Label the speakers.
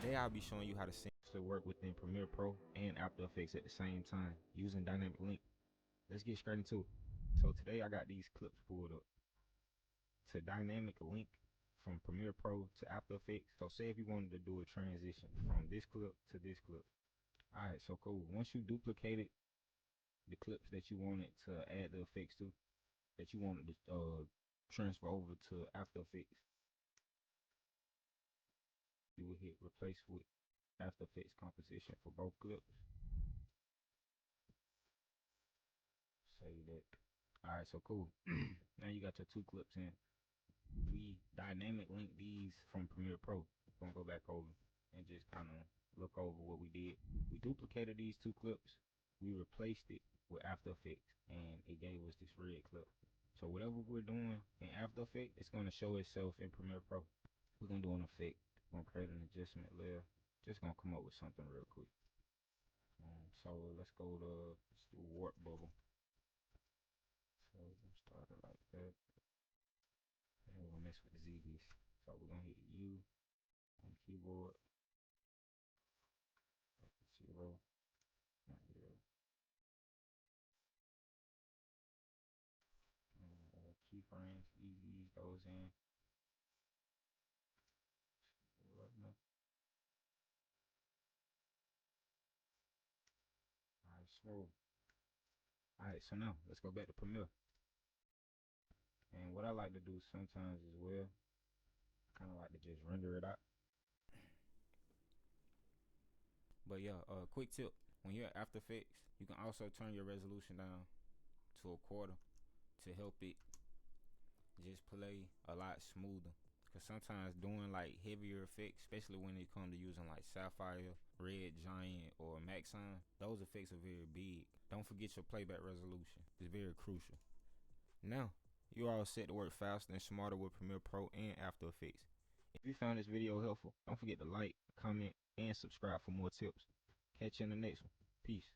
Speaker 1: Today I'll be showing you how to seamlessly work within Premiere Pro and After Effects at the same time using dynamic link. Let's get straight into it. So today I got these clips pulled up to dynamic link from Premiere Pro to After Effects. So say if you wanted to do a transition from this clip to this clip. Alright, so cool. Once you duplicated the clips that you wanted to add the effects to, that you wanted to transfer over to After Effects, you will hit replace with After Effects composition for both clips. Save that. Alright, so cool. Now you got your two clips in. We dynamic link these from Premiere Pro. Gonna go back over and just kind of look over what we did. We duplicated these two clips. We replaced it with After Effects, and it gave us this red clip. So whatever we're doing in After Effects, it's gonna show itself in Premiere Pro. We're gonna do an effect. We're gonna create an adjustment layer. Just gonna come up with something real quick. So let's go to do warp bubble. So we're gonna start it like that. And we're gonna mess with the ZBs. So we're gonna hit U on the keyboard. 0, not 0. Keyframes, easy goes in. Alright, smooth. Alright, so now let's go back to Premiere. And what I like to do sometimes as well, I kind of like to just render it out. But yeah, quick tip: when you're at After Effects, you can also turn your resolution down to a quarter to help it just play a lot smoother. Cause sometimes doing like heavier effects, especially when it comes to using like Sapphire, Red Giant, or Maxon, those effects are very big. Don't forget your playback resolution. It's very crucial. Now, you're all set to work faster and smarter with Premiere Pro and After Effects. If you found this video helpful, don't forget to like, comment, and subscribe for more tips. Catch you in the next one. Peace.